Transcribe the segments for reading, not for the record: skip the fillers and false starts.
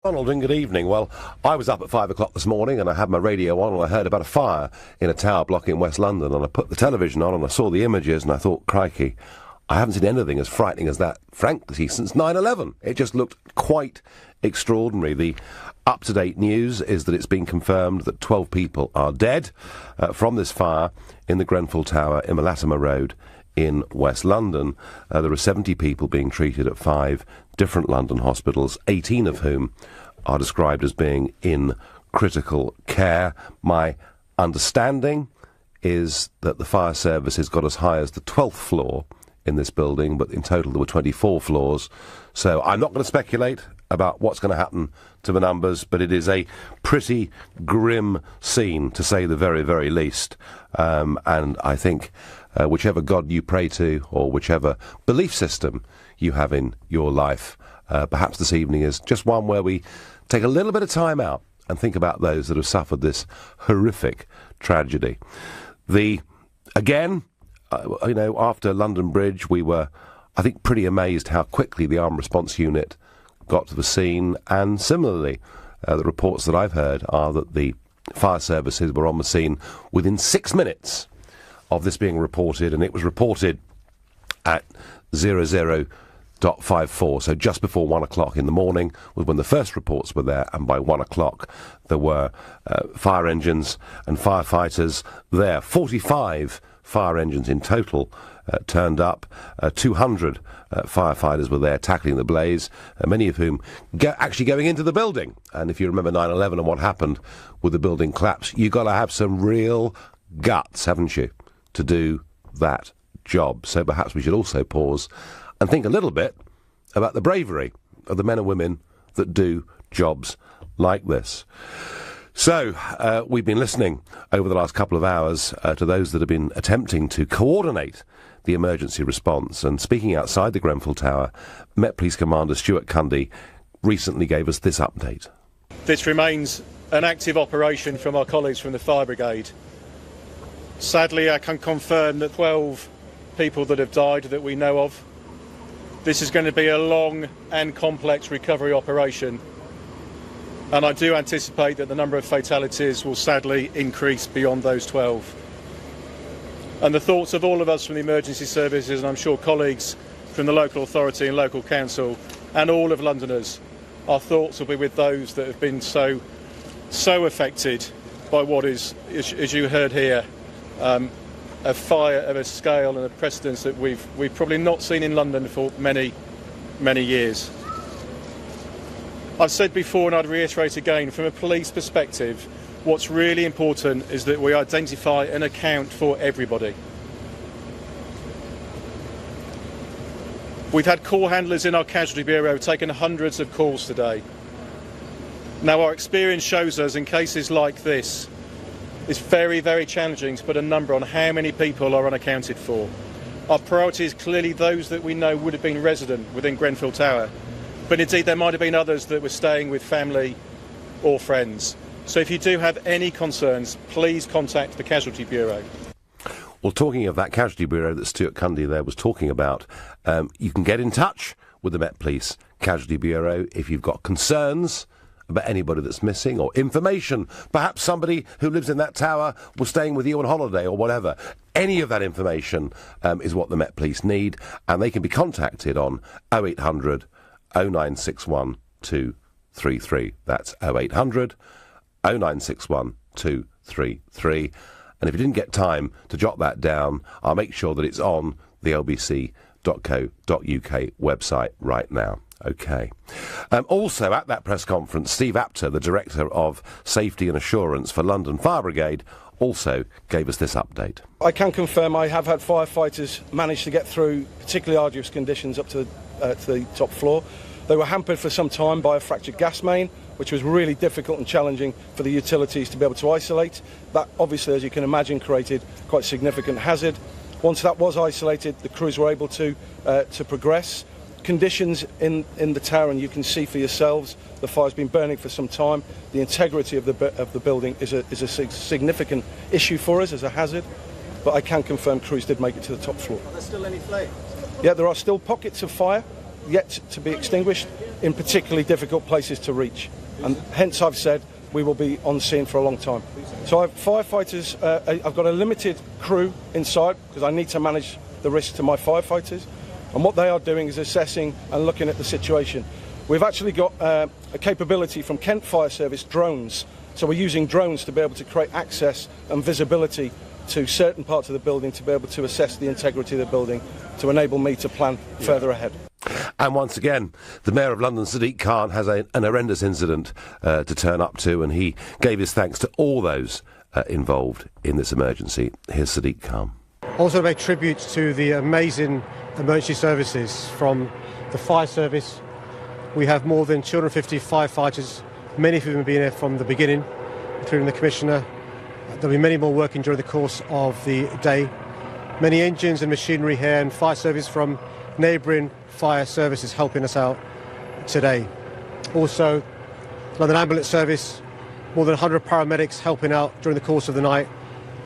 Donald, and good evening. Well, I was up at 5 o'clock this morning and I had my radio on and I heard about a fire in a tower block in West London, and I put the television on and I saw the images and I thought, crikey, I haven't seen anything as frightening as that, frankly, since 9/11. It just looked quite extraordinary. The up-to-date news is that it's been confirmed that 12 people are dead from this fire in the Grenfell Tower in Latimer Road in West London. There are 70 people being treated at 5 different London hospitals, 18 of whom are described as being in critical care. My understanding is that the fire service has got as high as the 12th floor in this building, but in total there were 24 floors. So I'm not going to speculate about what's going to happen to the numbers, but it is a pretty grim scene, to say the very, very least. And I think whichever God you pray to, or whichever belief system you have in your life, perhaps this evening is just one where we take a little bit of time out and think about those that have suffered this horrific tragedy. After London Bridge, we were, I think, pretty amazed how quickly the Armed Response Unit got to the scene, and similarly, the reports that I've heard are that the fire services were on the scene within 6 minutes of this being reported, and it was reported at 00.54, so just before 1 o'clock in the morning was when the first reports were there, and by 1 o'clock there were fire engines and firefighters there. 45 fire engines in total turned up. 200 firefighters were there tackling the blaze, many of whom actually going into the building. And if you remember 9/11 and what happened with the building collapse, you've got to have some real guts, haven't you, to do that job. So perhaps we should also pause and think a little bit about the bravery of the men and women that do jobs like this. So, we've been listening over the last couple of hours to those that have been attempting to coordinate the emergency response. And speaking outside the Grenfell Tower, Met Police Commander Stuart Cundy recently gave us this update. This remains an active operation from our colleagues from the Fire Brigade. Sadly, I can confirm that 12 people that have died that we know of. This is going to be a long and complex recovery operation, and I do anticipate that the number of fatalities will sadly increase beyond those 12. And the thoughts of all of us from the emergency services, and I'm sure colleagues from the local authority and local council and all of Londoners, our thoughts will be with those that have been so affected by what is, as you heard here, a fire of a scale and a precedence that we've probably not seen in London for many, many years. I've said before, and I'd reiterate again, from a police perspective, what's really important is that we identify and account for everybody. We've had call handlers in our casualty bureau taking hundreds of calls today. Now, our experience shows us in cases like this, it's very, very challenging to put a number on how many people are unaccounted for. Our priority is clearly those that we know would have been resident within Grenfell Tower, but indeed there might have been others that were staying with family or friends. So if you do have any concerns, please contact the Casualty Bureau. Well, talking of that Casualty Bureau that Stuart Cundy there was talking about, you can get in touch with the Met Police Casualty Bureau if you've got concerns about anybody that's missing, or information. Perhaps somebody who lives in that tower was staying with you on holiday or whatever. Any of that information is what the Met Police need, and they can be contacted on 0800 0961 233. That's 0800 0961 233. And if you didn't get time to jot that down, I'll make sure that it's on the lbc.co.uk website right now. OK. Also at that press conference, Steve Apter, the Director of Safety and Assurance for London Fire Brigade, also gave us this update. I can confirm I have had firefighters manage to get through particularly arduous conditions up to the top floor. They were hampered for some time by a fractured gas main, which was really difficult and challenging for the utilities to be able to isolate. That obviously, as you can imagine, created quite significant hazard. Once that was isolated, the crews were able to progress. Conditions in the tower, and you can see for yourselves, the fire's been burning for some time. The integrity of the building is a significant issue for us as a hazard, but I can confirm crews did make it to the top floor. Are there still any flames? Yeah, there are still pockets of fire yet to be extinguished in particularly difficult places to reach. And hence I've said we will be on scene for a long time. So I've firefighters, I've got a limited crew inside because I need to manage the risk to my firefighters. And what they are doing is assessing and looking at the situation. We've actually got a capability from Kent Fire Service, drones. So we're using drones to be able to create access and visibility to certain parts of the building to be able to assess the integrity of the building to enable me to plan further ahead. And once again, the Mayor of London, Sadiq Khan, has an horrendous incident to turn up to, and he gave his thanks to all those involved in this emergency. Here's Sadiq Khan. Also make tribute to the amazing emergency services from the fire service. We have more than 250 firefighters, many of whom have been here from the beginning, including the Commissioner. There'll be many more working during the course of the day. Many engines and machinery here, and fire service from neighbouring fire services helping us out today. Also, London Ambulance Service, more than 100 paramedics helping out during the course of the night,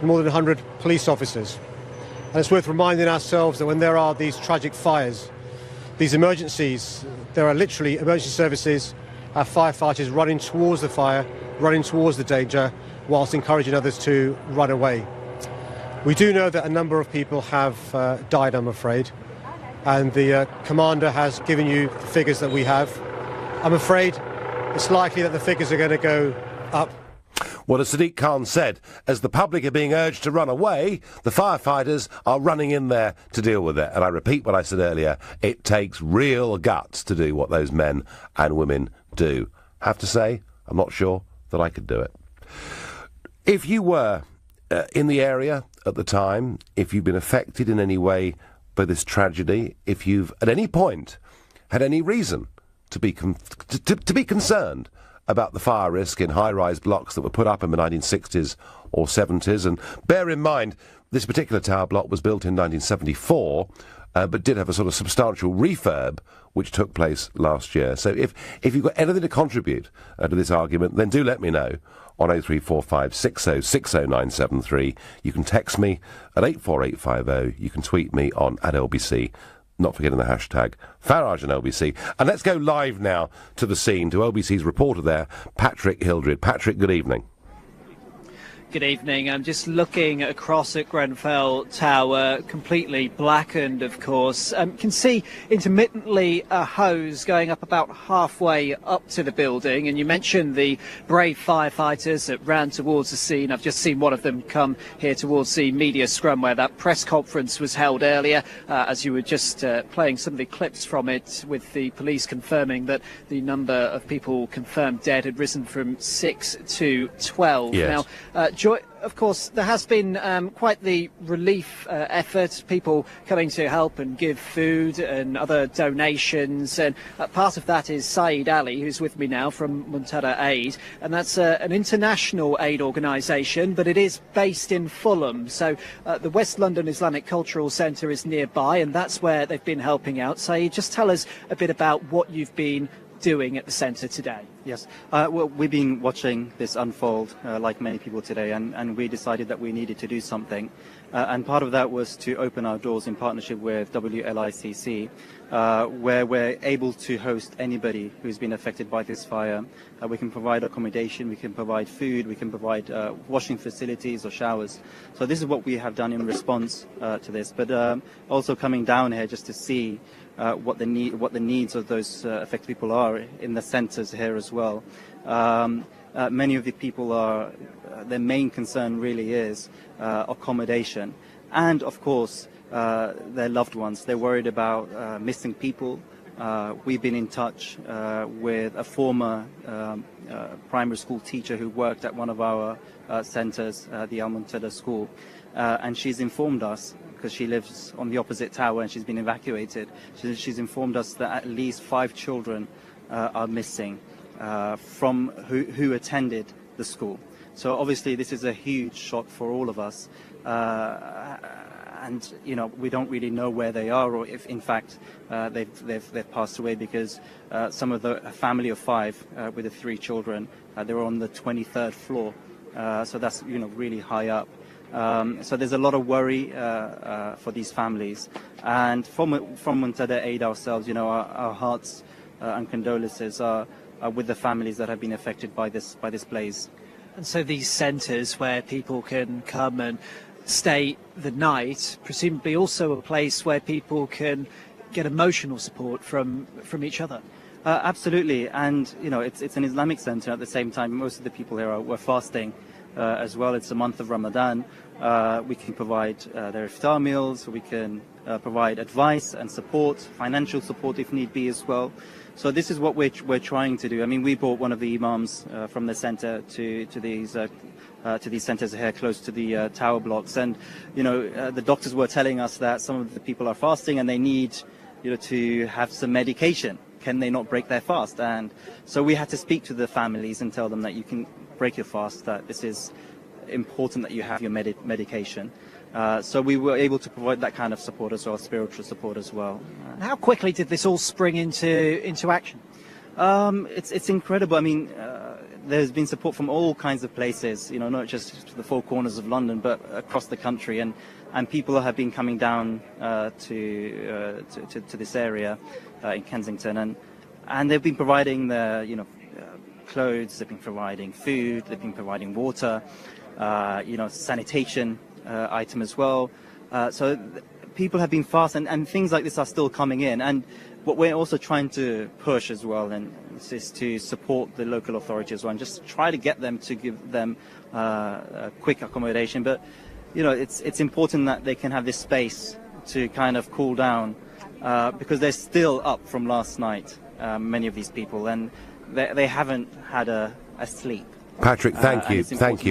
and more than 100 police officers. And it's worth reminding ourselves that when there are these tragic fires, these emergencies, there are literally emergency services, our firefighters running towards the fire, running towards the danger, whilst encouraging others to run away. We do know that a number of people have died, I'm afraid, and the Commander has given you the figures that we have. I'm afraid it's likely that the figures are going to go up. Well, as Sadiq Khan said, as the public are being urged to run away, the firefighters are running in there to deal with it. And I repeat what I said earlier, it takes real guts to do what those men and women do. Have to say, I'm not sure that I could do it. If you were in the area at the time, if you've been affected in any way by this tragedy, if you've at any point had any reason to be concerned about the fire risk in high-rise blocks that were put up in the 1960s or 70s, and bear in mind this particular tower block was built in 1974, but did have a sort of substantial refurb which took place last year. So if you've got anything to contribute to this argument, then do let me know on 0345 60 60973. You can text me at 84850. You can tweet me on @LBC. Not forgetting the hashtag Farage and LBC. And let's go live now to the scene, to LBC's reporter there, Patrick Hildred. Patrick, good evening. Good evening. I'm just looking across at Grenfell Tower, completely blackened, of course. You can see intermittently a hose going up about halfway up to the building. And you mentioned the brave firefighters that ran towards the scene. I've just seen one of them come here towards the media scrum where that press conference was held earlier, as you were just playing some of the clips from it, with the police confirming that the number of people confirmed dead had risen from 6 to 12. Yes. Now, of course, there has been quite the relief effort, people coming to help and give food and other donations. And part of that is Saeed Ali, who's with me now from Muntada Aid. And that's an international aid organisation, but it is based in Fulham. So the West London Islamic Cultural Centre is nearby, and that's where they've been helping out. Saeed, just tell us a bit about what you've been doing at the centre today. Yes, well, we've been watching this unfold like many people today, and we decided that we needed to do something. And part of that was to open our doors in partnership with WLICC, where we're able to host anybody who's been affected by this fire. We can provide accommodation, we can provide food, we can provide washing facilities or showers. So this is what we have done in response to this, but also coming down here just to see what the needs of those affected people are in the centres here as well. Many of the people are, their main concern really is accommodation, and of course their loved ones. They're worried about missing people. We've been in touch with a former primary school teacher who worked at one of our centres, the Al Muntada School, and she's informed us, because she lives on the opposite tower and she's been evacuated. She's informed us that at least 5 children are missing from who attended the school. So obviously this is a huge shock for all of us. And you know, we don't really know where they are, or if in fact they've passed away, because some of a family of 5 with the 3 children, they were on the 23rd floor. So that's, you know, really high up. So there's a lot of worry for these families. And from Muntada Aid ourselves, our hearts and condolences are with the families that have been affected by this blaze. And so these centres where people can come and stay the night, presumably also a place where people can get emotional support from each other. Absolutely, and it's an Islamic centre. At the same time, most of the people here were fasting as well. It's the month of Ramadan. We can provide their iftar meals. We can provide advice and support, financial support if need be as well. So this is what we're trying to do. I mean, we brought one of the imams from the centre to these centres here close to the tower blocks, and the doctors were telling us that some of the people are fasting and they need to have some medication. Can they not break their fast? And so we had to speak to the families and tell them that you can break your fast, that this is important that you have your medication. So we were able to provide that kind of support as well, spiritual support as well. How quickly did this all spring into action? It's incredible. I mean, there's been support from all kinds of places, not just the four corners of London, but across the country. And people have been coming down to this area in Kensington, and they've been providing the clothes, they've been providing food, they've been providing water, sanitation item as well. So people have been fast, and things like this are still coming in. And what we're also trying to push as well, and this is to support the local authorities as well, and just try to get them to give them a quick accommodation. But it's important that they can have this space to kind of cool down, because they're still up from last night, many of these people, and they haven't had a sleep. Patrick, thank you,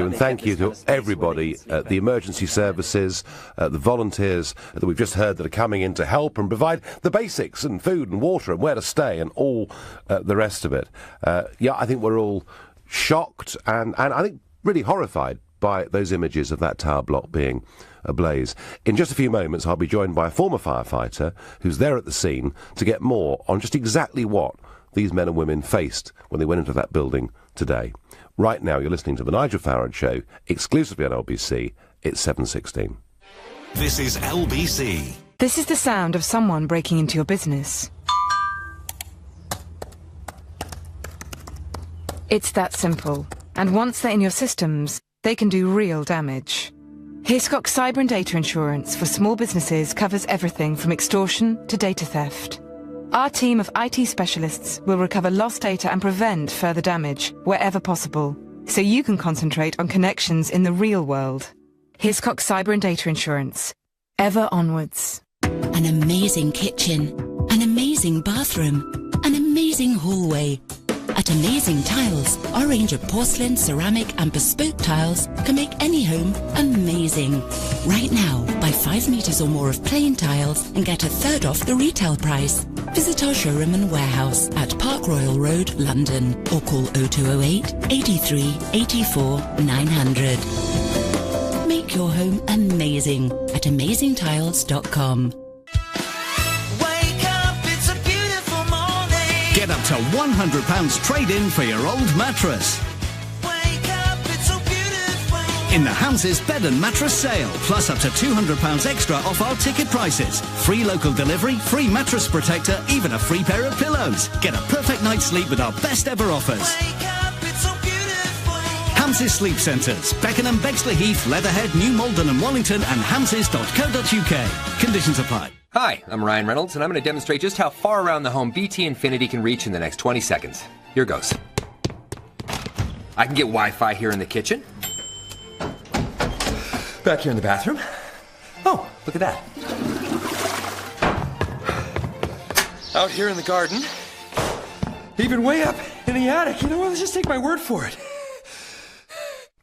and thank you to everybody, the emergency services, the volunteers that we've just heard that are coming in to help and provide the basics and food and water and where to stay and all the rest of it. I think we're all shocked and I think really horrified by those images of that tower block being ablaze. In just a few moments, I'll be joined by a former firefighter who's there at the scene to get more on just exactly what these men and women faced when they went into that building today. Right now, you're listening to The Nigel Farage Show, exclusively on LBC. It's 7:16. This is LBC. This is the sound of someone breaking into your business. It's that simple. And once they're in your systems, they can do real damage. Hiscox Cyber and Data Insurance for small businesses covers everything from extortion to data theft. Our team of IT specialists will recover lost data and prevent further damage wherever possible, so you can concentrate on connections in the real world. Hiscox Cyber and Data Insurance. Ever onwards. An amazing kitchen, an amazing bathroom, an amazing hallway. At Amazing Tiles, our range of porcelain, ceramic and bespoke tiles can make any home amazing. Right now, buy 5 metres or more of plain tiles and get a third off the retail price. Visit our showroom and warehouse at Park Royal Road, London, or call 0208 83 84 900. Make your home amazing at amazingtiles.com. Get up to £100 trade-in for your old mattress. In the Hams's Bed and Mattress Sale, plus up to £200 extra off our ticket prices. Free local delivery, free mattress protector, even a free pair of pillows. Get a perfect night's sleep with our best ever offers. Hams's Sleep Centres, Beckenham, Bexley Heath, Leatherhead, New Malden and Wallington, and hamses.co.uk. Conditions apply. Hi, I'm Ryan Reynolds, and I'm going to demonstrate just how far around the home BT Infinity can reach in the next 20 seconds. Here goes. I can get Wi-Fi here in the kitchen. Back here in the bathroom. Oh, look at that. Out here in the garden. Even way up in the attic. You know what? Let's just take my word for it.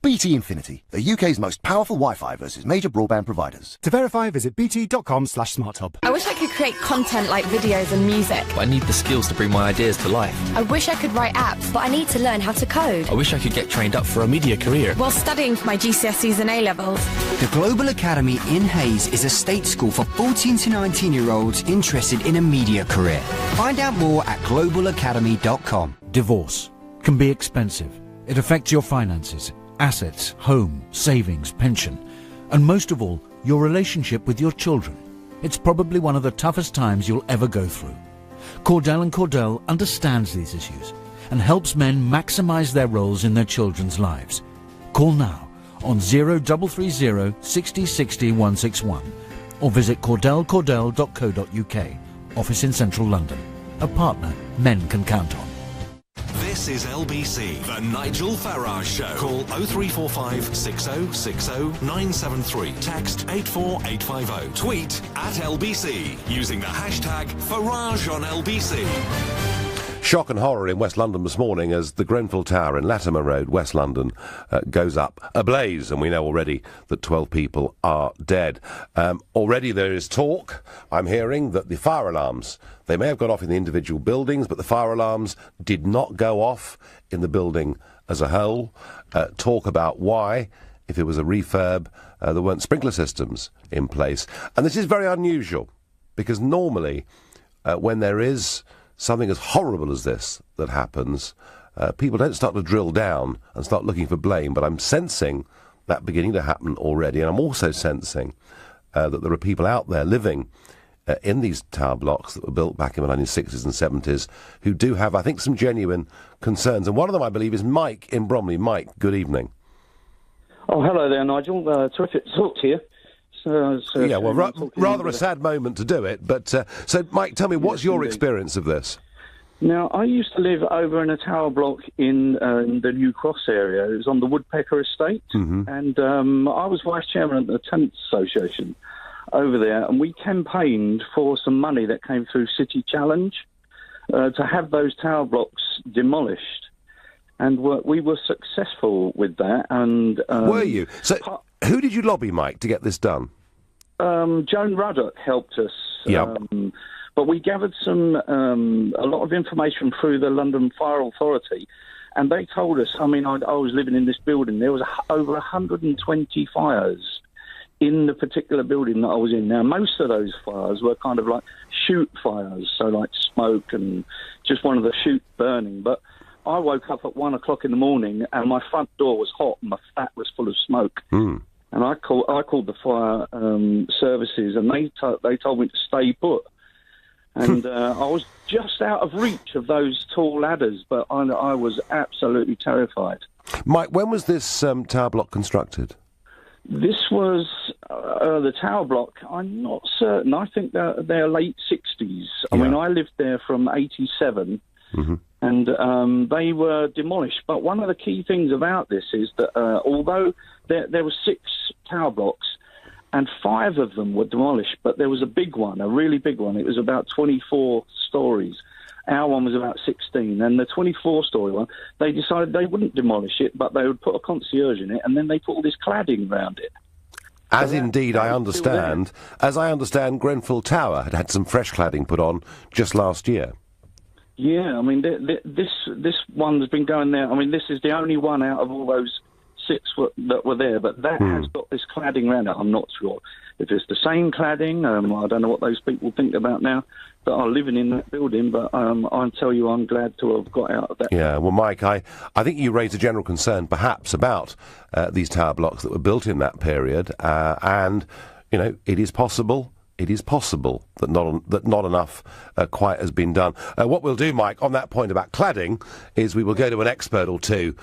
BT Infinity, the UK's most powerful Wi-Fi versus major broadband providers. To verify, visit bt.com/smarthub. I wish I could create content like videos and music. But I need the skills to bring my ideas to life. I wish I could write apps, but I need to learn how to code. I wish I could get trained up for a media career. While studying for my GCSEs and A-levels. The Global Academy in Hayes is a state school for 14 to 19-year-olds interested in a media career. Find out more at globalacademy.com. Divorce can be expensive. It affects your finances, assets, home, savings, pension. And most of all, your relationship with your children. It's probably one of the toughest times you'll ever go through. Cordell & Cordell understands these issues and helps men maximise their roles in their children's lives. Call now on 0330 60 60 161 or visit cordellcordell.co.uk. Office in central London. A partner men can count on. This is LBC, the Nigel Farage Show. Call 0345 6060 973. Text 84850. Tweet at LBC using the hashtag Farage on LBC. Shock and horror in West London this morning as the Grenfell Tower in Latimer Road, West London, goes up ablaze, and we know already that 12 people are dead. Already there is talk, I'm hearing, that the fire alarms, they may have gone off in the individual buildings, but the fire alarms did not go off in the building as a whole. Talk about why, if it was a refurb, there weren't sprinkler systems in place. And this is very unusual, because normally when there is something as horrible as this that happens, people don't start to drill down and start looking for blame, but I'm sensing that beginning to happen already, and I'm also sensing that there are people out there living in these tower blocks that were built back in the 1960s and 70s who do have, I think, some genuine concerns. And one of them, I believe, is Mike in Bromley. Mike, good evening. Oh, hello there, Nigel. Terrific to talk to you. Yeah, well, rather a sad moment to do it, but so, Mike, tell me, what's your experience of this? Now, I used to live over in a tower block in the New Cross area. It was on the Woodpecker Estate, and I was vice chairman of the Tenants Association over there, and we campaigned for some money that came through City Challenge to have those tower blocks demolished, and we were successful with that. And were you? So, who did you lobby, Mike, to get this done? Joan Ruddock helped us. Yep. But we gathered a lot of information through the London Fire Authority, and they told us, I mean, I was living in this building, there was over 120 fires in the particular building that I was in. Now, most of those fires were kind of like shoot fires, so like smoke and just one of the shoot burning. But I woke up at 1 o'clock in the morning and my front door was hot and my flat was full of smoke. And I called the fire services, and they told me to stay put. And I was just out of reach of those tall ladders, but I was absolutely terrified. Mike, when was this tower block constructed? This was the tower block. I'm not certain. I think they're late 60s. I mean, I lived there from 87, and they were demolished. But one of the key things about this is that although there were 6 tower blocks, and 5 of them were demolished, but there was a big one, a really big one. It was about 24 stories. Our one was about 16, and the 24-story one, they decided they wouldn't demolish it, but they would put a concierge in it, and then they put all this cladding around it. As indeed I understand, Grenfell Tower had some fresh cladding put on just last year. Yeah, I mean, this one's been going there. I mean, this is the only one out of all those 6 that were there, but that has got this cladding around it. I'm not sure if it's the same cladding. I don't know what those people think about now that are living in that building, but I'll tell you, I'm glad to have got out of that. Yeah, well, Mike, I think you raised a general concern, perhaps, about these tower blocks that were built in that period, and, you know, it is possible that not enough quite has been done. What we'll do, Mike, on that point about cladding, is we will go to an expert or two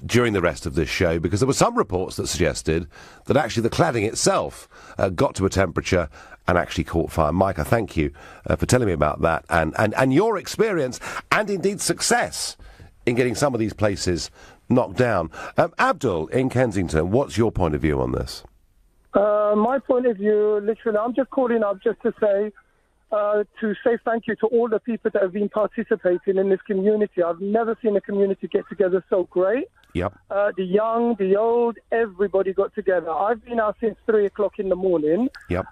during the rest of this show, because there were some reports that suggested that actually the cladding itself got to a temperature and actually caught fire. Mike, I thank you for telling me about that and your experience and indeed success in getting some of these places knocked down. Abdul in Kensington, what's your point of view on this? My point of view, literally, I'm just calling up just to say thank you to all the people that have been participating in this community. I've never seen a community get together so great. Yep. The young, the old, everybody got together. I've been out since 3 o'clock in the morning. Yep.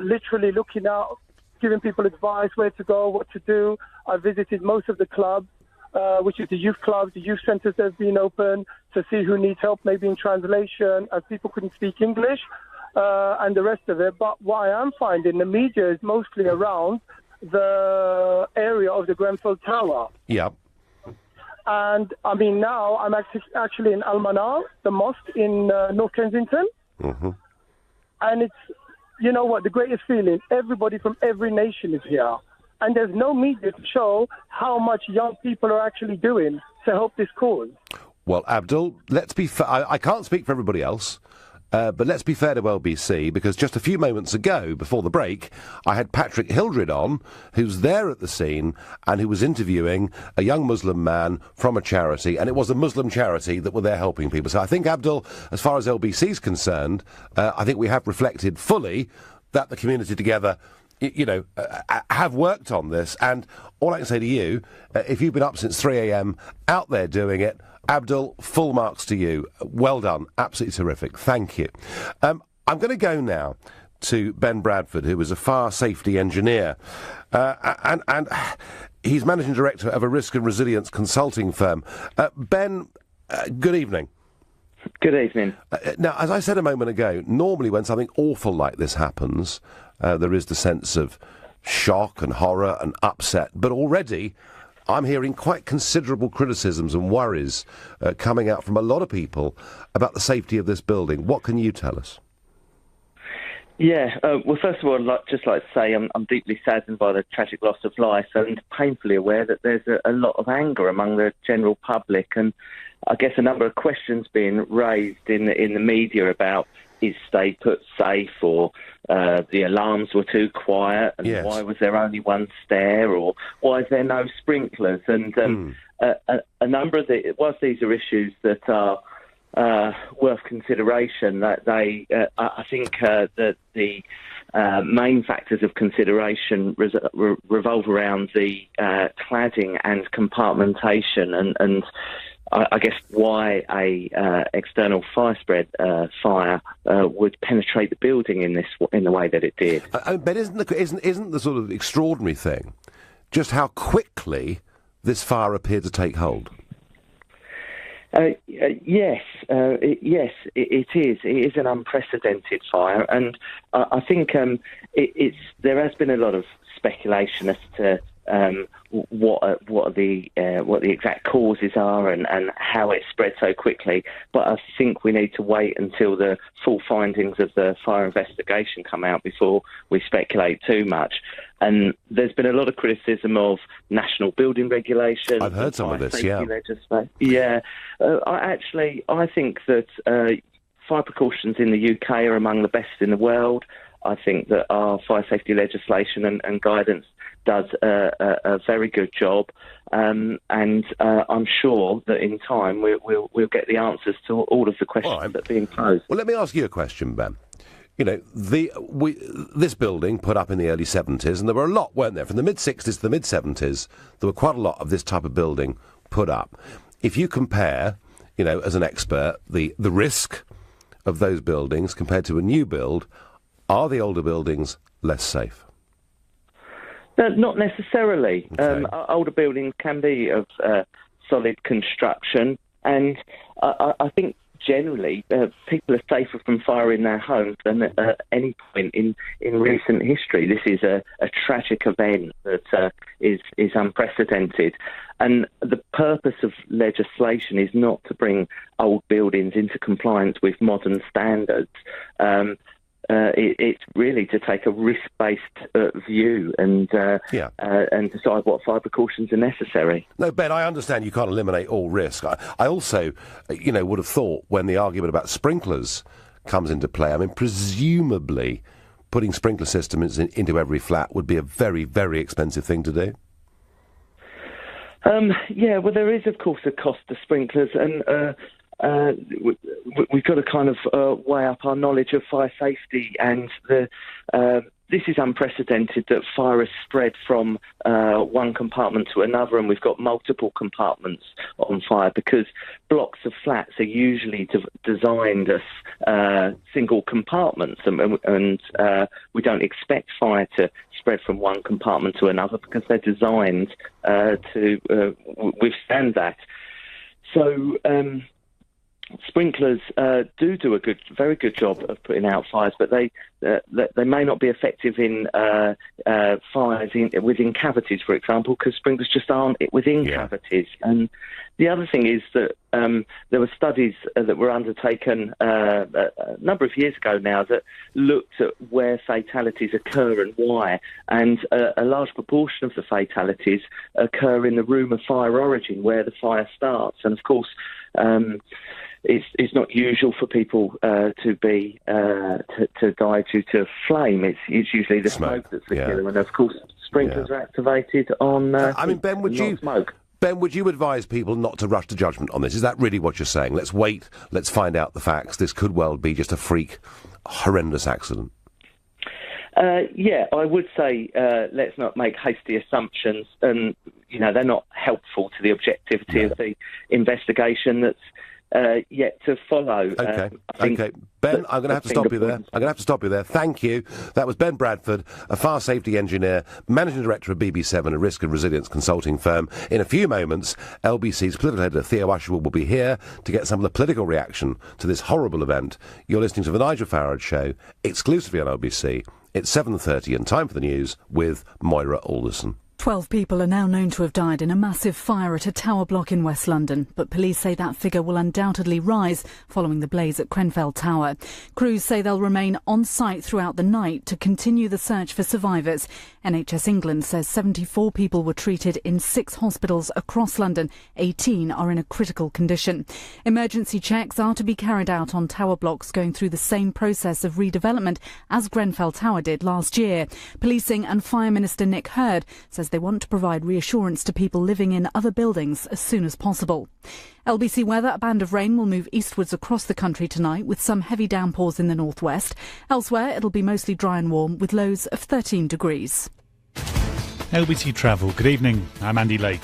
Literally looking out, giving people advice, where to go, what to do. I visited most of the clubs, which is the youth clubs, the youth centres that have been open, to see who needs help, maybe in translation, as people couldn't speak English, and the rest of it. But what I am finding, the media is mostly around the area of the Grenfell Tower. Yep. And, I mean, now I'm actually in Al-Manar, the mosque in North Kensington. And it's, you know what, the greatest feeling, everybody from every nation is here. And there's no media to show how much young people are actually doing to help this cause. Well, Abdul, let's be fair. I can't speak for everybody else, but let's be fair to LBC, because just a few moments ago, before the break, I had Patrick Hildred on, who's there at the scene, and who was interviewing a young Muslim man from a charity, and it was a Muslim charity that were there helping people. So I think, Abdul, as far as LBC's concerned, I think we have reflected fully that the community together, have worked on this. And all I can say to you, if you've been up since 3 a.m, out there doing it, Abdul, full marks to you. Well done. Absolutely terrific. Thank you. I'm going to go now to Ben Bradford, who is a fire safety engineer. And he's managing director of a risk and resilience consulting firm. Ben, good evening. Good evening. Now, as I said a moment ago, normally when something awful like this happens, there is the sense of shock and horror and upset. But already, I'm hearing quite considerable criticisms and worries coming out from a lot of people about the safety of this building. What can you tell us? Yeah, well, first of all, I'd just like to say I'm deeply saddened by the tragic loss of life and painfully aware that there's a lot of anger among the general public, and I guess a number of questions being raised in the media about is stay put safe, or the alarms were too quiet, and why was there only one stair, or why is there no sprinklers? And a number of whilst these are issues that are worth consideration, that I think that the main factors of consideration revolve around the cladding and compartmentation, and I guess why a external fire spread fire would penetrate the building in the way that it did. But isn't the sort of extraordinary thing just how quickly this fire appeared to take hold? Yes, it is. It is an unprecedented fire, and I think there has been a lot of speculation as to what the exact causes are and how it spread so quickly. But I think we need to wait until the full findings of the fire investigation come out before we speculate too much. And there's been a lot of criticism of national building regulations. I've heard some of this, yeah. Yeah. I think that fire precautions in the UK are among the best in the world. I think that our fire safety legislation and guidance does a very good job, and I'm sure that in time we'll get the answers to all of the questions that are being posed. Well, let me ask you a question, Ben. You know, this building put up in the early 70s, and there were a lot, weren't there? From the mid-60s to the mid-70s, there were quite a lot of this type of building put up. If you compare, you know, as an expert, the risk of those buildings compared to a new build, are the older buildings less safe? Not necessarily. Okay. Older buildings can be of solid construction, and I think generally people are safer from fire in their homes than at any point in recent history. This is a tragic event that is unprecedented, and the purpose of legislation is not to bring old buildings into compliance with modern standards. It's really to take a risk-based view and decide what fire precautions are necessary. No, Ben, I understand you can't eliminate all risk. I also, would have thought when the argument about sprinklers comes into play, I mean, presumably putting sprinkler systems into every flat would be a very, very expensive thing to do. Well, there is, of course, a cost to sprinklers, and we've got to kind of weigh up our knowledge of fire safety, and this is unprecedented that fire has spread from one compartment to another, and we've got multiple compartments on fire because blocks of flats are usually designed as single compartments, and we don't expect fire to spread from one compartment to another because they're designed to withstand that. So sprinklers do a very good job of putting out fires, but they may not be effective in fires within cavities, for example, because sprinklers just aren't within cavities. And the other thing is that there were studies that were undertaken a number of years ago now that looked at where fatalities occur and why, and a large proportion of the fatalities occur in the room of fire origin, where the fire starts. And of course, it's not usual for people to die due to flame. It's usually the smoke that's the killer, and of course sprinklers are activated on. Ben, would you advise people not to rush to judgment on this? Is that really what you're saying? Let's wait. Let's find out the facts. This could well be just a freak, horrendous accident. Yeah, I would say let's not make hasty assumptions, and they're not helpful to the objectivity of the investigation that's yet to follow. Okay. Ben, I'm going to have to stop you there. Thank you. That was Ben Bradford, a fire safety engineer, managing director of BB7, a risk and resilience consulting firm. In a few moments, LBC's political editor Theo Usherwood will be here to get some of the political reaction to this horrible event. You're listening to The Nigel Farage Show, exclusively on LBC. It's 7:30 and time for the news with Moira Alderson. 12 people are now known to have died in a massive fire at a tower block in West London, but police say that figure will undoubtedly rise following the blaze at Grenfell Tower. Crews say they'll remain on site throughout the night to continue the search for survivors. NHS England says 74 people were treated in 6 hospitals across London. 18 are in a critical condition. Emergency checks are to be carried out on tower blocks going through the same process of redevelopment as Grenfell Tower did last year. Policing and Fire Minister Nick Hurd says they want to provide reassurance to people living in other buildings as soon as possible. LBC weather, a band of rain will move eastwards across the country tonight with some heavy downpours in the northwest. Elsewhere, it'll be mostly dry and warm with lows of 13 degrees. LBC Travel, good evening. I'm Andy Lake.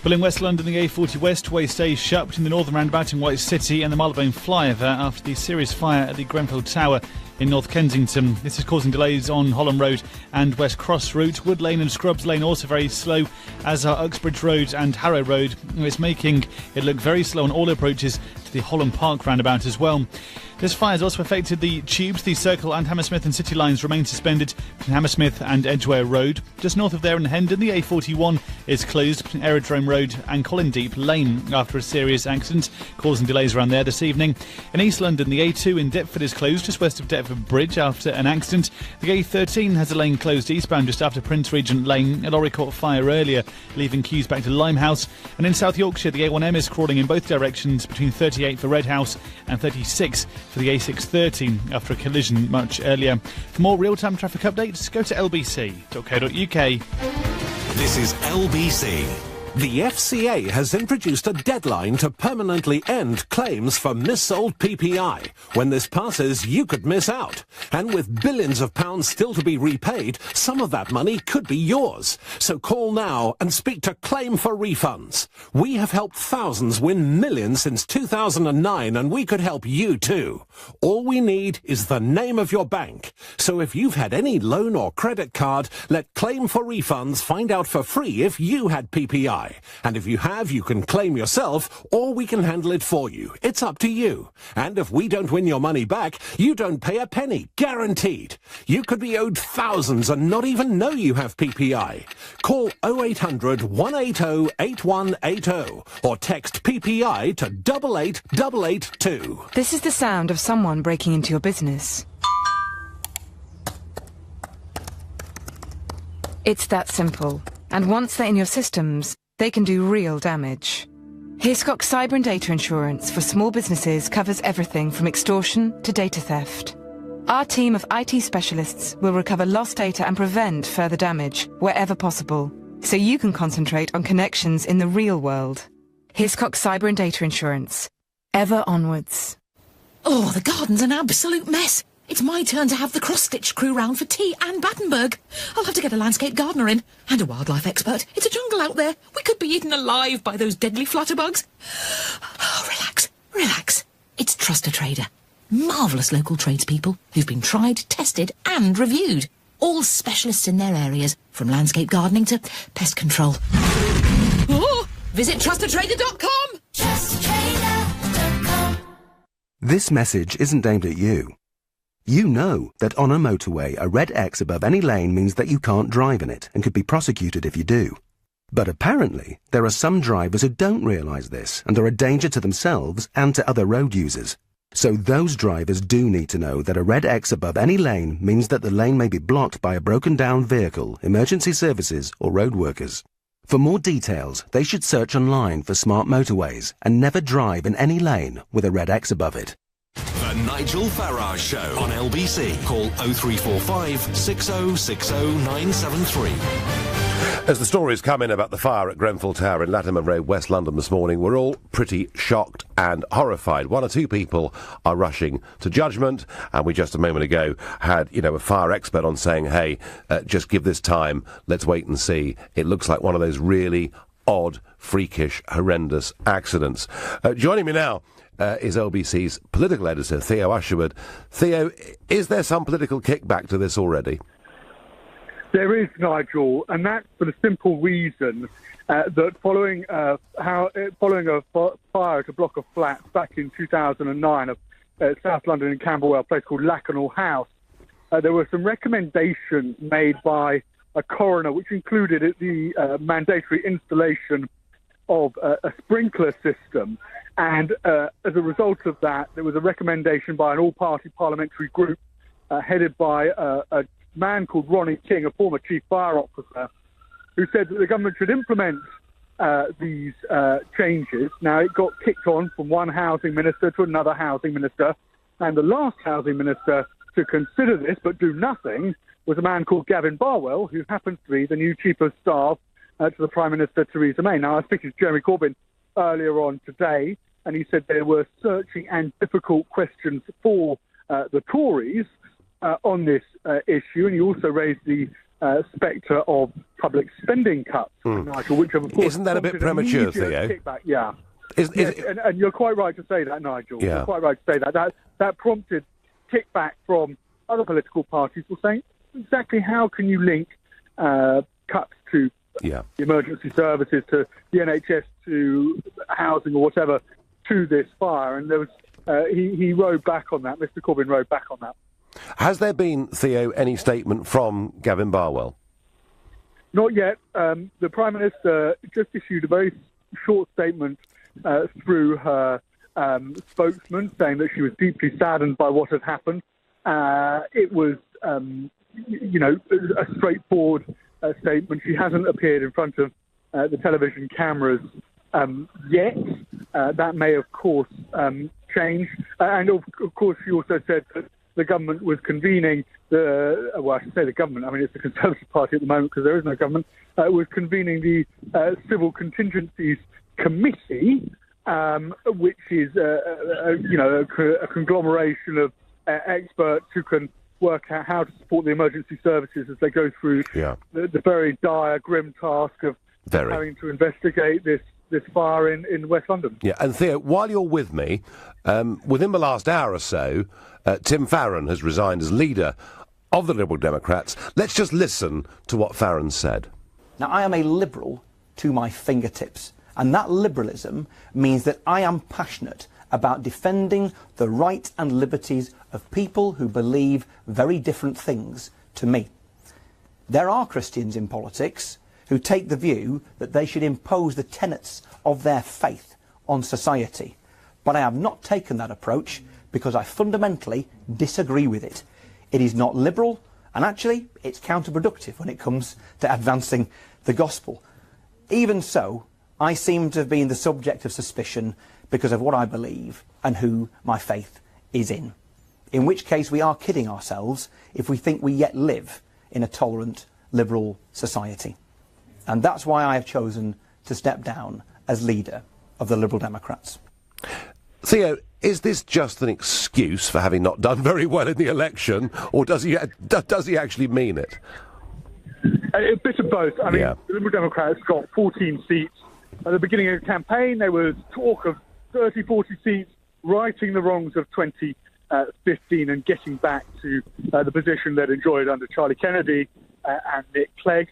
Well, in West London, the A40 Westway stays shut between the Northern Roundabout in White City and the Marylebone flyover after the serious fire at the Grenfell Tower in North Kensington. This is causing delays on Holland Road and West Cross route. Wood Lane and Scrubs Lane also very slow, as are Uxbridge Road and Harrow Road. It's making it look very slow on all approaches to the Holland Park roundabout as well. This fire has also affected the tubes. The Circle and Hammersmith and City lines remain suspended between Hammersmith and Edgware Road. Just north of there in Hendon, the A41 is closed between Aerodrome Road and Collindeep Lane after a serious accident, causing delays around there this evening. In East London, the A2 in Deptford is closed just west of Deptford Bridge after an accident. The A13 has a lane closed eastbound just after Prince Regent Lane. A lorry caught fire earlier, leaving queues back to Limehouse. And in South Yorkshire, the A1M is crawling in both directions between 38 for Redhouse and 36 for the A613 after a collision much earlier. For more real-time traffic updates, go to lbc.co.uk. This is LBC. The FCA has introduced a deadline to permanently end claims for missold PPI. When this passes, you could miss out. And with billions of pounds still to be repaid, some of that money could be yours. So call now and speak to Claim for Refunds. We have helped thousands win millions since 2009, and we could help you too. All we need is the name of your bank. So if you've had any loan or credit card, let Claim for Refunds find out for free if you had PPI. And if you have, you can claim yourself, or we can handle it for you. It's up to you. And if we don't win your money back, you don't pay a penny, guaranteed. You could be owed thousands and not even know you have PPI. Call 0800 180 8180 or text PPI to 88882. This is the sound of someone breaking into your business. It's that simple. And once they're in your systems, they can do real damage. Hiscox Cyber and Data Insurance for small businesses covers everything from extortion to data theft. Our team of IT specialists will recover lost data and prevent further damage wherever possible, so you can concentrate on connections in the real world. Hiscox Cyber and Data Insurance. Ever onwards. Oh, the garden's an absolute mess. It's my turn to have the cross-stitch crew round for tea and Battenberg. I'll have to get a landscape gardener in and a wildlife expert. It's a jungle out there. We could be eaten alive by those deadly flutterbugs. Oh, relax, relax. It's Trust a Trader. Marvellous local tradespeople who've been tried, tested and reviewed. All specialists in their areas, from landscape gardening to pest control. Oh, visit trustatrader.com. Trusttrader.com. This message isn't aimed at you. You know that on a motorway, a red X above any lane means that you can't drive in it and could be prosecuted if you do. But apparently, there are some drivers who don't realise this and are a danger to themselves and to other road users. So those drivers do need to know that a red X above any lane means that the lane may be blocked by a broken down vehicle, emergency services or road workers. For more details, they should search online for smart motorways and never drive in any lane with a red X above it. The Nigel Farage Show on LBC. Call 0345 6060 973. As the stories come in about the fire at Grenfell Tower in Latimer Road, West London this morning, we're all pretty shocked and horrified. One or two people are rushing to judgment, and we just a moment ago had, a fire expert on saying, hey, just give this time, let's wait and see. It looks like one of those really odd, freakish, horrendous accidents. Joining me now is LBC's political editor, Theo Usherwood. Theo, is there some political kickback to this already? There is, Nigel, and that's for the simple reason that following a fire at a block of flats back in 2009 of South London in Camberwell, a place called Lakanal House, there were some recommendations made by a coroner, which included the mandatory installation of a sprinkler system. And as a result of that, there was a recommendation by an all-party parliamentary group headed by a man called Ronnie King, a former chief fire officer, who said that the government should implement these changes. Now, it got kicked on from one housing minister to another housing minister, and the last housing minister to consider this but do nothing was a man called Gavin Barwell, who happens to be the new chief of staff to the Prime Minister, Theresa May. Now, I was speaking to Jeremy Corbyn earlier on today, and he said there were searching and difficult questions for the Tories on this issue, and he also raised the spectre of public spending cuts, Nigel, which of course... Isn't that a bit premature, Theo? Kickback. Yeah. And you're quite right to say that, Nigel. Yeah. You're quite right to say that. That prompted kickback from other political parties who saying, exactly how can you link cuts to the emergency services, to the NHS, to housing or whatever, to this fire? And there was he rode back on that. Mr. Corbyn rode back on that. Has there been, Theo, any statement from Gavin Barwell? Not yet. The Prime Minister just issued a very short statement through her spokesman, saying that she was deeply saddened by what had happened. It was, a straightforward statement. She hasn't appeared in front of the television cameras yet. That may, of course, change. And, of course, she also said that the government was convening I should say the government, I mean, it's the Conservative Party at the moment because there is no government, was convening the Civil Contingencies Committee, which is, a conglomeration of experts who can work out how to support the emergency services as they go through the very dire, grim task of having to investigate this fire in West London. Yeah, and Theo, while you're with me, within the last hour or so, Tim Farron has resigned as leader of the Liberal Democrats. Let's just listen to what Farron said. Now, I am a Liberal to my fingertips, and that liberalism means that I am passionate about defending the rights and liberties of people who believe very different things to me. There are Christians in politics who take the view that they should impose the tenets of their faith on society. But I have not taken that approach because I fundamentally disagree with it. It is not liberal, and actually it's counterproductive when it comes to advancing the gospel. Even so, I seem to have been the subject of suspicion because of what I believe and who my faith is in which case we are kidding ourselves if we think we yet live in a tolerant, liberal society. And that's why I have chosen to step down as leader of the Liberal Democrats. Theo, is this just an excuse for having not done very well in the election, or does he actually mean it? A bit of both. I mean, the Liberal Democrats got 14 seats. At the beginning of the campaign, there was talk of 30, 40 seats, righting the wrongs of 2015 and getting back to the position they'd enjoyed under Charlie Kennedy and Nick Clegg.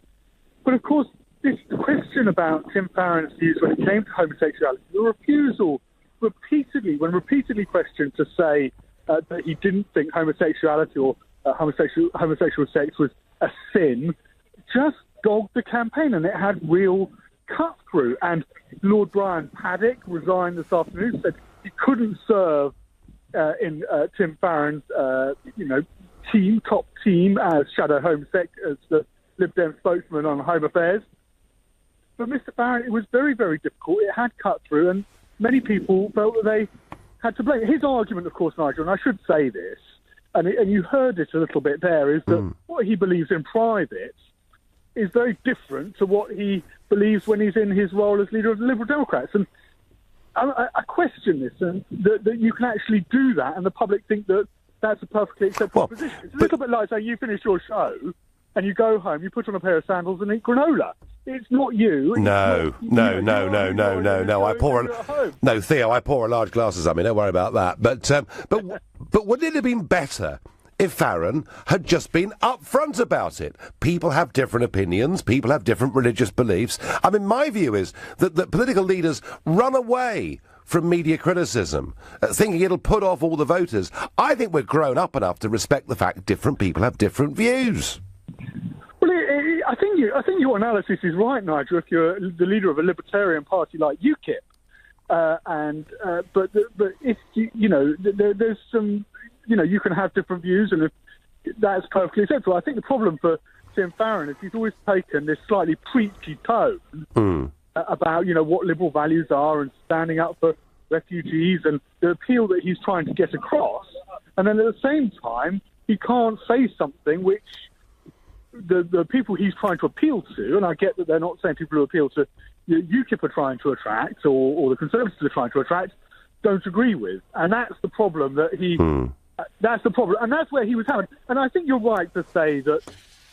But, of course, this question about Tim Farron's views when it came to homosexuality, the refusal repeatedly repeatedly questioned to say that he didn't think homosexuality or homosexual sex was a sin, just dogged the campaign, and it had real cut through. And Lord Brian Paddock resigned this afternoon, said he couldn't serve in Tim Farron's top team as as the Lib Dem spokesman on home affairs. But Mr. Farron, it was very, very difficult. It had cut through, and many people felt that they had to blame. His argument, of course, Nigel, and I should say this, and you heard it a little bit there, is that what he believes in private is very different to what he believes when he's in his role as leader of the Liberal Democrats. And I question this, and that you can actually do that, and the public think that that's a perfectly acceptable position. It's a little bit like saying you finish your show and you go home, you put on a pair of sandals and eat granola. It's not you. No. I pour Theo, I pour a large glass of something. Don't worry about that. But wouldn't it have been better if Farron had just been upfront about it? People have different opinions. People have different religious beliefs. I mean, my view is that political leaders run away from media criticism, thinking it'll put off all the voters. I think we're grown up enough to respect the fact different people have different views. Well, I think your analysis is right, Nigel. If you're the leader of a libertarian party like UKIP, but if there's some, you can have different views, and that's perfectly acceptable. I think the problem for Tim Farron is he's always taken this slightly preachy tone about what liberal values are and standing up for refugees and the appeal that he's trying to get across, and then at the same time he can't say something which the people he's trying to appeal to, and I get that they're not saying people who appeal to UKIP are trying to attract or the Conservatives are trying to attract, don't agree with, and that's the problem that he. That's the problem, and that's where he was hammered. And I think you're right to say that.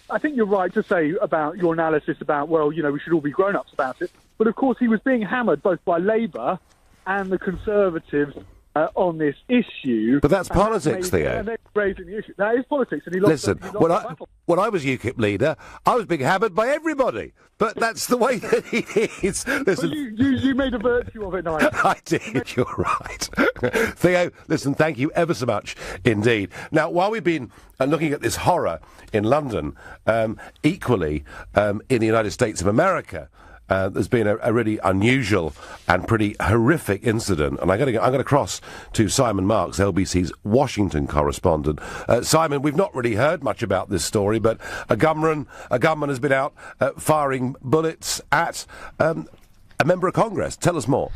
I think you're right to say about your analysis about we should all be grown-ups about it. But of course, he was being hammered both by Labour and the Conservatives on this issue. But that's politics, Theo. And they're raising the issue. That is politics, and he lost. Listen, when I was UKIP leader, I was being hammered by everybody. But that's the way that he is. Listen, well, you made a virtue of it, Nigel. I did. You're right, Theo. Listen, thank you ever so much indeed. Now, while we've been looking at this horror in London, equally in the United States of America. There's been a really unusual and pretty horrific incident, and I'm going to cross to Simon Marks, LBC's Washington correspondent. Simon, we've not really heard much about this story, but a gunman has been out firing bullets at a member of Congress. Tell us more.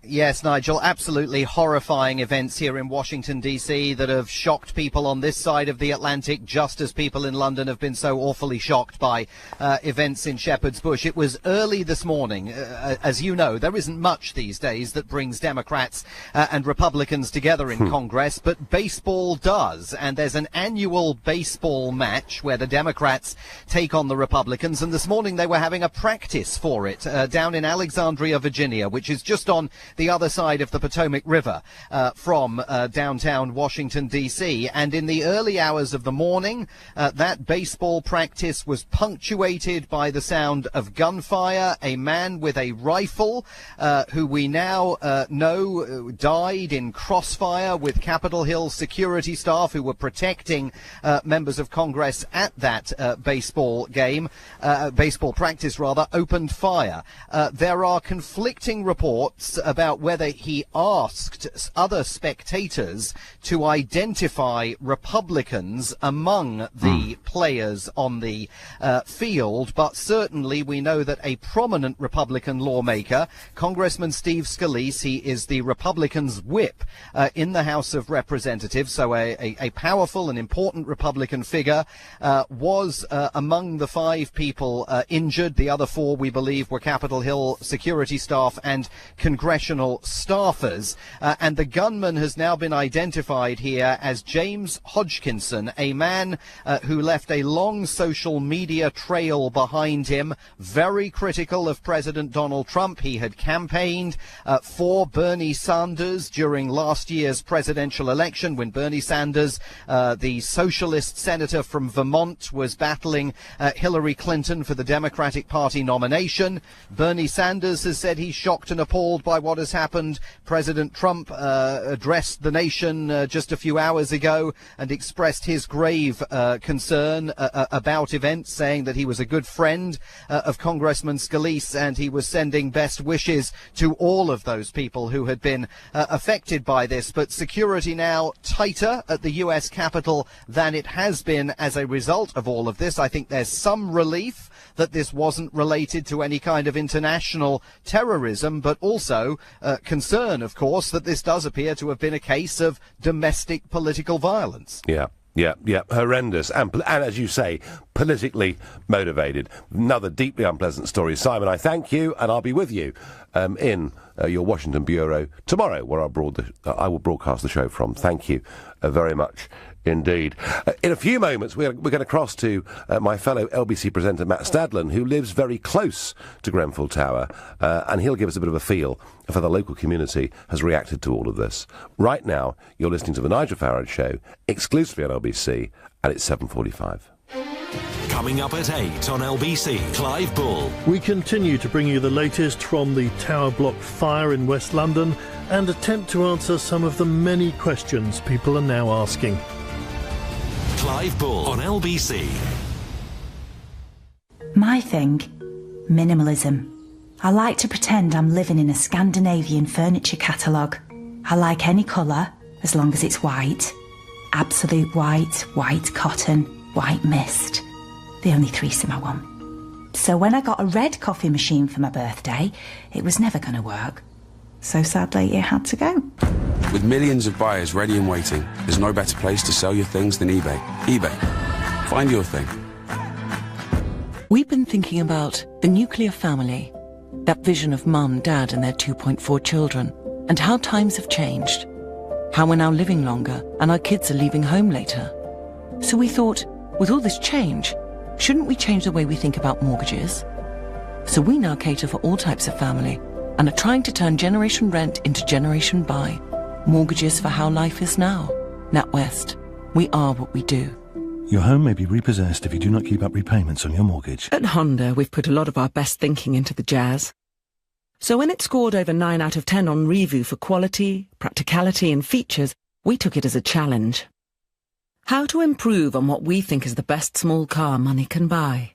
Yes, Nigel, absolutely horrifying events here in Washington, D.C. that have shocked people on this side of the Atlantic, just as people in London have been so awfully shocked by events in Shepherd's Bush. It was early this morning. As you know, there isn't much these days that brings Democrats and Republicans together in Congress, but baseball does. And there's an annual baseball match where the Democrats take on the Republicans. And this morning they were having a practice for it down in Alexandria, Virginia, which is just on the other side of the Potomac River from downtown Washington, D.C. And in the early hours of the morning, that baseball practice was punctuated by the sound of gunfire. A man with a rifle, who we now know died in crossfire with Capitol Hill security staff who were protecting members of Congress at that baseball practice, opened fire. There are conflicting reports about whether he asked other spectators to identify Republicans among the players on the field, but certainly we know that a prominent Republican lawmaker, Congressman Steve Scalise, he is the Republicans' whip in the House of Representatives, so a powerful and important Republican figure, was among the 5 people injured. The other 4, we believe, were Capitol Hill security staff and congressional staffers, and the gunman has now been identified here as James Hodgkinson, a man who left a long social media trail behind him, very critical of President Donald Trump. He had campaigned for Bernie Sanders during last year's presidential election when Bernie Sanders, the socialist senator from Vermont, was battling Hillary Clinton for the Democratic Party nomination. Bernie Sanders has said he's shocked and appalled by what has has happened. President Trump addressed the nation just a few hours ago and expressed his grave concern about events, saying that he was a good friend of Congressman Scalise, and he was sending best wishes to all of those people who had been affected by this. But security now tighter at the US Capitol than it has been as a result of all of this. I think there's some relief that this wasn't related to any kind of international terrorism, but also concern, of course, that this does appear to have been a case of domestic political violence. Yeah. Horrendous. And as you say, politically motivated. Another deeply unpleasant story. Simon, I thank you, and I'll be with you in your Washington bureau tomorrow, where I will broadcast the show from. Thank you very much indeed. In a few moments, we're going to cross to my fellow LBC presenter, Matt Stadlen, who lives very close to Grenfell Tower, and he'll give us a bit of a feel of how the local community has reacted to all of this. Right now, you're listening to The Nigel Farage Show, exclusively on LBC, and it's 7:45. Coming up at 8 on LBC, Clive Bull. We continue to bring you the latest from the Tower Block fire in West London and attempt to answer some of the many questions people are now asking. Clive Bull on LBC. My thing, minimalism. I like to pretend I'm living in a Scandinavian furniture catalogue. I like any colour, as long as it's white. Absolute white, white cotton, white mist. The only threesome I want. So when I got a red coffee machine for my birthday, it was never going to work. So sadly, it had to go. With millions of buyers ready and waiting, there's no better place to sell your things than eBay. eBay. Find your thing. We've been thinking about the nuclear family, that vision of mum, dad and their 2.4 children, and how times have changed. How we're now living longer and our kids are leaving home later. So we thought, with all this change, shouldn't we change the way we think about mortgages? So we now cater for all types of family and are trying to turn Generation Rent into Generation Buy. Mortgages for how life is now. NatWest. We are what we do. Your home may be repossessed if you do not keep up repayments on your mortgage. At Honda, we've put a lot of our best thinking into the Jazz. So when it scored over 9 out of 10 on review for quality, practicality and features, we took it as a challenge. How to improve on what we think is the best small car money can buy?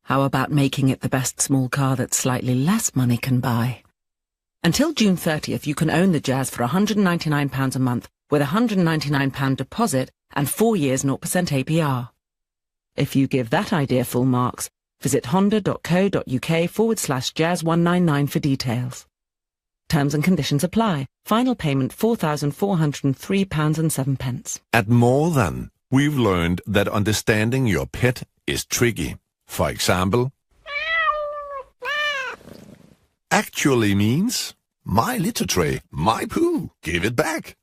How about making it the best small car that slightly less money can buy? Until June 30th, you can own the Jazz for £199 a month with a £199 deposit and 4 years 0% APR. If you give that idea full marks, visit honda.co.uk/jazz199 for details. Terms and conditions apply. Final payment £4,403.07. At More Than, we've learned that understanding your pet is tricky. For example, actually means, my litter tray, my poo, give it back.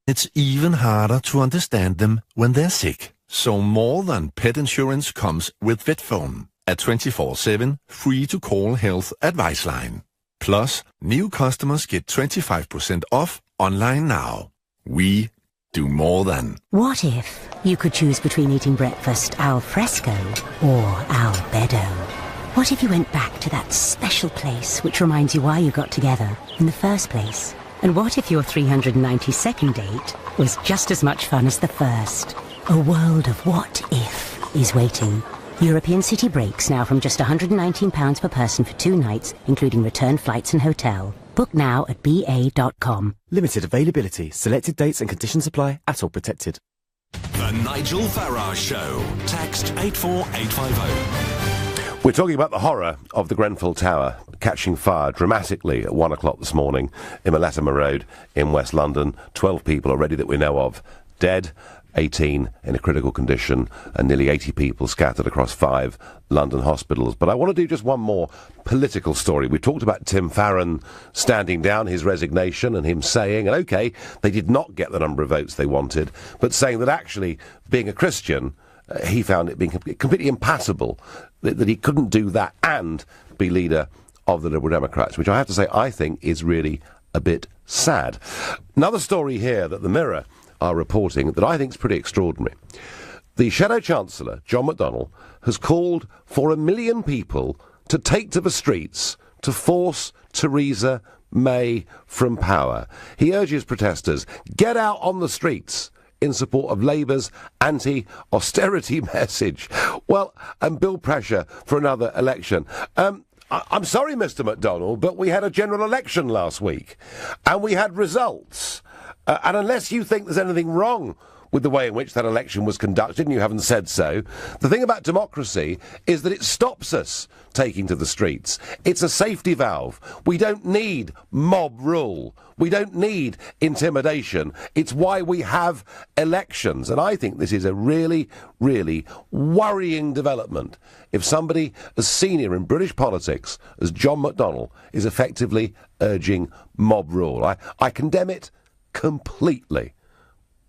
It's even harder to understand them when they're sick. So More Than Pet Insurance comes with VetPhone, a 24/7 free-to-call health advice line. Plus, new customers get 25% off online now. We do more than. What if you could choose between eating breakfast al fresco or al bedo? What if you went back to that special place which reminds you why you got together in the first place? And what if your 392nd date was just as much fun as the first? A world of what if is waiting. European city breaks now from just £119 per person for 2 nights, including return flights and hotel. Book now at ba.com. Limited availability. Selected dates and conditions apply. At all protected. The Nigel Farage Show. Text 84850. We're talking about the horror of the Grenfell Tower catching fire dramatically at 1 o'clock this morning in Latimer Road in West London. 12 people already that we know of dead, 18 in a critical condition, and nearly 80 people scattered across 5 London hospitals. But I want to do just one more political story. We talked about Tim Farron standing down his resignation and him saying, and OK, they did not get the number of votes they wanted, but saying that actually, being a Christian, he found it being completely impassable that he couldn't do that and be leader of the Liberal Democrats, which I have to say I think is really a bit sad. Another story here that the Mirror are reporting that I think is pretty extraordinary. The Shadow Chancellor, John McDonnell, has called for 1 million people to take to the streets to force Theresa May from power. He urges protesters, get out on the streets in support of Labour's anti-austerity message. Well, and build pressure for another election. I'm sorry, Mr. McDonnell, but we had a general election last week, and we had results. And unless you think there's anything wrong with the way in which that election was conducted, and you haven't said so, the thing about democracy is that it stops us taking to the streets. It's a safety valve. We don't need mob rule. We don't need intimidation. It's why we have elections. And I think this is a really, really worrying development if somebody as senior in British politics as John McDonnell is effectively urging mob rule. I condemn it completely.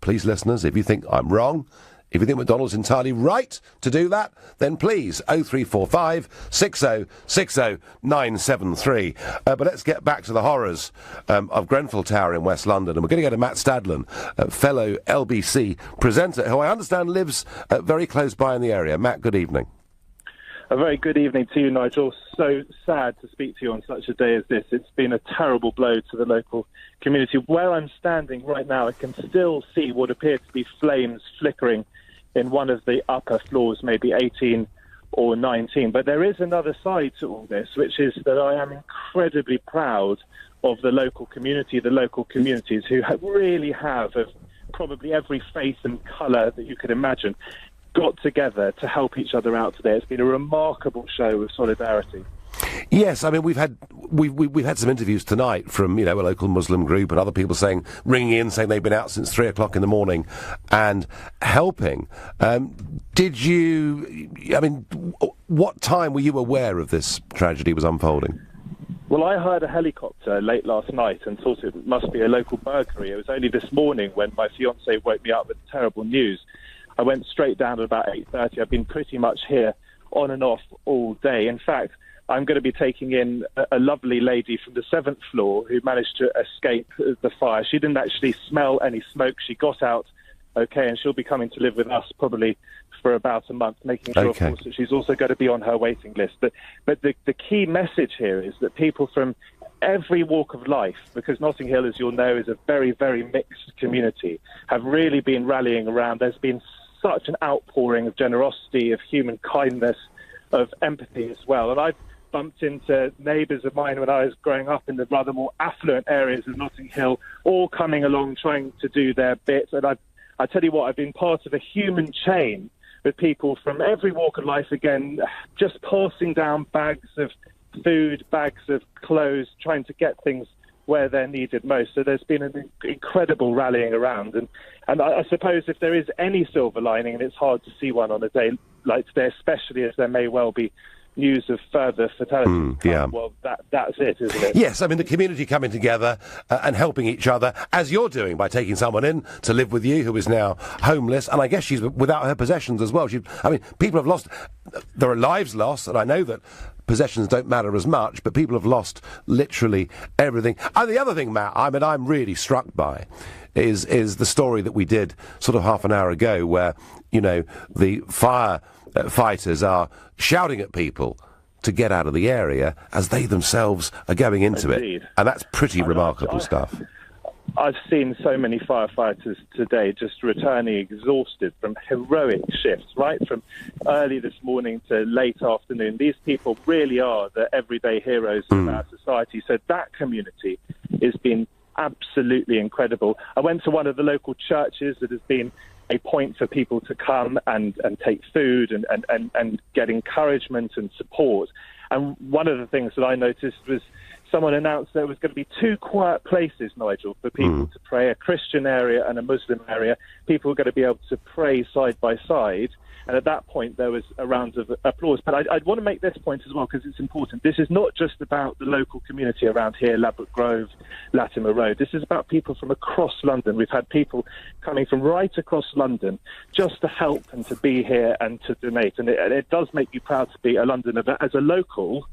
Please, listeners, if you think I'm wrong, if you think McDonnell's entirely right to do that, then please, 0345 6060 973. But let's get back to the horrors of Grenfell Tower in West London. And we're going to go to Matt Stadlen, fellow LBC presenter, who I understand lives very close by in the area. Matt, good evening. A very good evening to you, Nigel. So sad to speak to you on such a day as this. It's been a terrible blow to the local community. Where I'm standing right now, I can still see what appear to be flames flickering in one of the upper floors, maybe 18 or 19. But there is another side to all this, which is that I am incredibly proud of the local community, the local communities who really have, of probably every faith and colour that you could imagine, got together to help each other out today. It's been a remarkable show of solidarity. Yes, I mean we've had some interviews tonight from a local Muslim group and other people ringing in saying they've been out since 3 o'clock in the morning and helping. Did you? I mean, what time were you aware of this tragedy was unfolding? Well, I heard a helicopter late last night and thought it must be a local burglary. It was only this morning when my fiancée woke me up with terrible news. I went straight down at about 8:30. I've been pretty much here on and off all day. In fact, I'm going to be taking in a lovely lady from the 7th floor who managed to escape the fire. She didn't actually smell any smoke. She got out okay, and she'll be coming to live with us probably for about a month, making sure, okay, of course, that she's also going to be on her waiting list. But the key message here is that people from every walk of life, because Notting Hill, as you'll know, is a very, very mixed community, have really been rallying around. There's been such an outpouring of generosity, of human kindness, of empathy as well. And I've bumped into neighbours of mine when I was growing up in the rather more affluent areas of Notting Hill, all coming along trying to do their bit. And I tell you what, I've been part of a human chain with people from every walk of life, again, just passing down bags of food, bags of clothes, trying to get things where they're needed most. So there's been an incredible rallying around. And I suppose if there is any silver lining, and it's hard to see one on a day like today, especially as there may well be news of further fatalities. Well, that's it, isn't it? Yes, I mean, the community coming together and helping each other, as you're doing by taking someone in to live with you who is now homeless, and I guess she's without her possessions as well. People have lost, there are lives lost, and I know that possessions don't matter as much, but people have lost literally everything. And the other thing, Matt, I'm really struck by is the story that we did sort of half an hour ago where, the firefighters are shouting at people to get out of the area as they themselves are going into Indeed. it. And that's pretty remarkable stuff. I've seen so many firefighters today just returning exhausted from heroic shifts, right from early this morning to late afternoon. These people really are the everyday heroes of our society. So that community has been absolutely incredible. I went to one of the local churches that has been a point for people to come and take food and get encouragement and support. And one of the things that I noticed was someone announced there was going to be 2 quiet places, Nigel, for people to pray, a Christian area and a Muslim area. People were going to be able to pray side by side. And at that point, there was a round of applause. But I'd want to make this point as well, because it's important. This is not just about the local community around here, Ladbroke Grove, Latimer Road. This is about people from across London. We've had people coming from right across London just to help and to be here and to donate. And it does make you proud to be a Londoner. But as a local,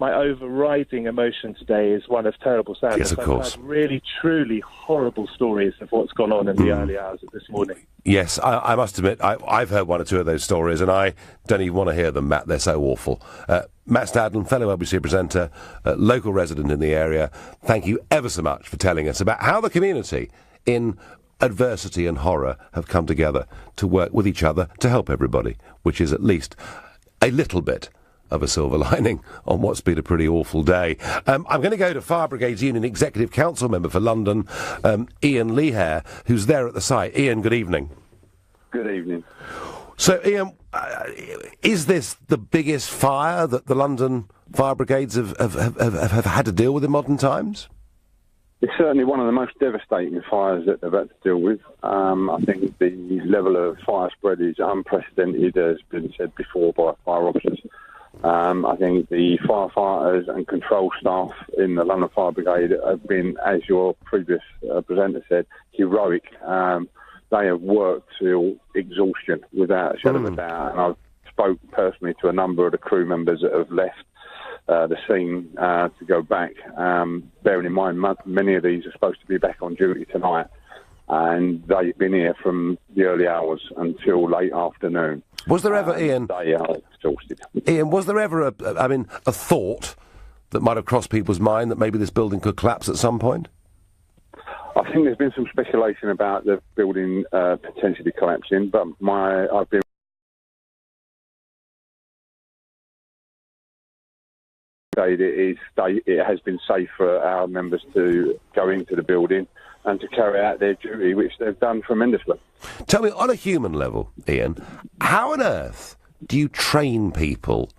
my overriding emotion today is one of terrible sadness. Yes, of course. I've heard really, truly horrible stories of what's gone on in the early hours of this morning. Yes, I must admit, I've heard one or two of those stories, and I don't even want to hear them, Matt. They're so awful. Matt Stadlen, fellow LBC presenter, local resident in the area, thank you ever so much for telling us about how the community in adversity and horror have come together to work with each other to help everybody, which is at least a little bit of a silver lining on what's been a pretty awful day. I'm going to go to Fire Brigades Union Executive Council member for London, Ian Lehair, who's there at the site. Ian, good evening. Good evening. So, Ian, is this the biggest fire that the London Fire Brigades have had to deal with in modern times? It's certainly one of the most devastating fires that they've had to deal with. I think the level of fire spread is unprecedented, as has been said before by fire officers. I think the firefighters and control staff in the London Fire Brigade have been, as your previous presenter said, heroic. They have worked till exhaustion, without a shadow of a doubt. And I've spoke personally to a number of the crew members that have left the scene to go back. Bearing in mind, many of these are supposed to be back on duty tonight, and they've been here from the early hours until late afternoon. Was there ever, Ian? They are exhausted. Ian, was there ever a thought that might have crossed people's mind that maybe this building could collapse at some point? I think there's been some speculation about the building potentially collapsing, but I've been. It has been safe for our members to go into the building and to carry out their duty, which they've done tremendously. Tell me, on a human level, Ian, how on earth do you train people?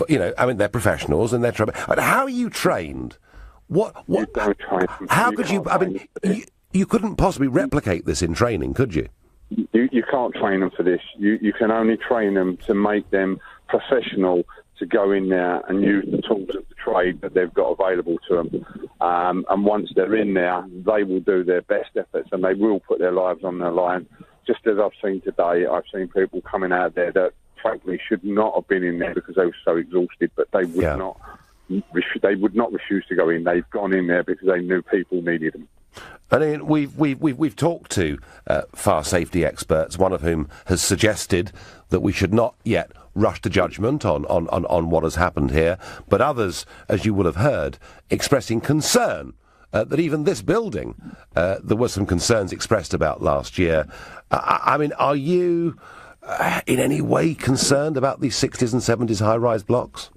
They're professionals and they're trained. How are you trained? What? You don't train them. How could you? You couldn't possibly replicate this in training, could you? You can't train them for this. You can only train them to make them professional, to go in there and use the tools of the trade that they've got available to them. And once they're in there, they will do their best efforts and they will put their lives on the line. Just as I've seen today, I've seen people coming out there that frankly should not have been in there because they were so exhausted, but they would not. They would not refuse to go in. They've gone in there because they knew people needed them. And Ian, we've talked to fire safety experts, one of whom has suggested that we should not yet rush to judgment on what has happened here, but others, as you will have heard, expressing concern that even this building, there were some concerns expressed about last year. Are you in any way concerned about these 60s and 70s high-rise blocks?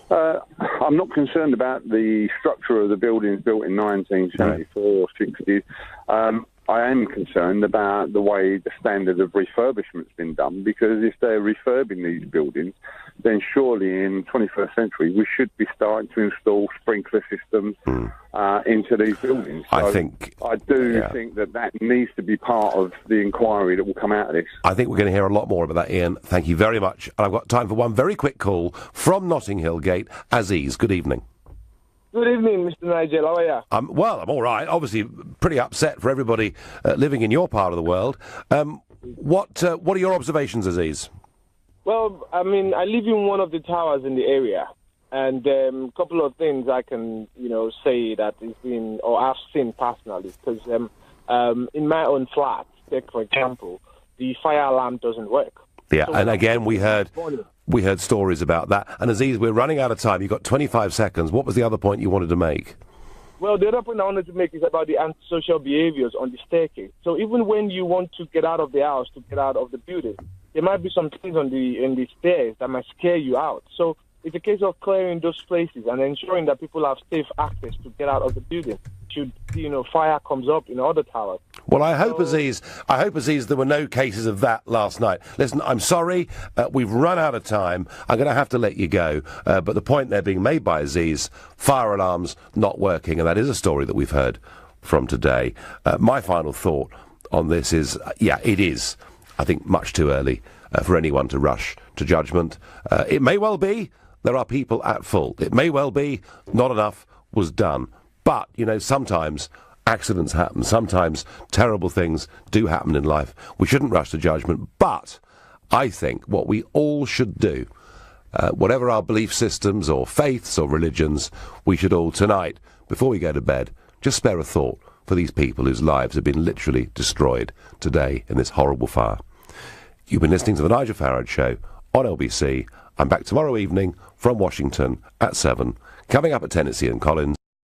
I'm not concerned about the structure of the buildings built in 1974 or 60s. I am concerned about the way the standard of refurbishment's been done, because if they're refurbing these buildings, then surely in 21st century we should be starting to install sprinkler systems into these buildings. So I do think that needs to be part of the inquiry that will come out of this. I think we're going to hear a lot more about that, Ian. Thank you very much. And I've got time for one very quick call from Notting Hill Gate. Aziz, good evening. Good evening, Mr. Nigel. How are you? Well, I'm all right. Obviously, pretty upset for everybody living in your part of the world. What are your observations, Aziz? Well, I live in one of the towers in the area, and a couple of things I can, say that has been, or I've seen personally, because in my own flat, take for example, the fire alarm doesn't work. Yeah, so and again, we heard stories about that. And Aziz, we're running out of time. You've got 25 seconds. What was the other point you wanted to make? Well, the other point I wanted to make is about the antisocial behaviors on the staircase. So even when you want to get out of the house, to get out of the building, there might be some things in the stairs that might scare you out. So it's a case of clearing those places and ensuring that people have safe access to get out of the building should, fire comes up in other towers. Well, I hope, Aziz, there were no cases of that last night. Listen, I'm sorry, we've run out of time. I'm going to have to let you go. But the point there being made by Aziz, fire alarms not working, and that is a story that we've heard from today. My final thought on this is, it is, I think, much too early for anyone to rush to judgment. It may well be there are people at fault. It may well be not enough was done. But, sometimes accidents happen. Sometimes terrible things do happen in life. We shouldn't rush to judgment. But I think what we all should do Whatever our belief systems or faiths or religions, we should all tonight, before we go to bed, just spare a thought for these people whose lives have been literally destroyed today in this horrible fire. You've been listening to The Nigel Farage Show on LBC. I'm back tomorrow evening from Washington at 7. Coming up at Tennessee and Collins.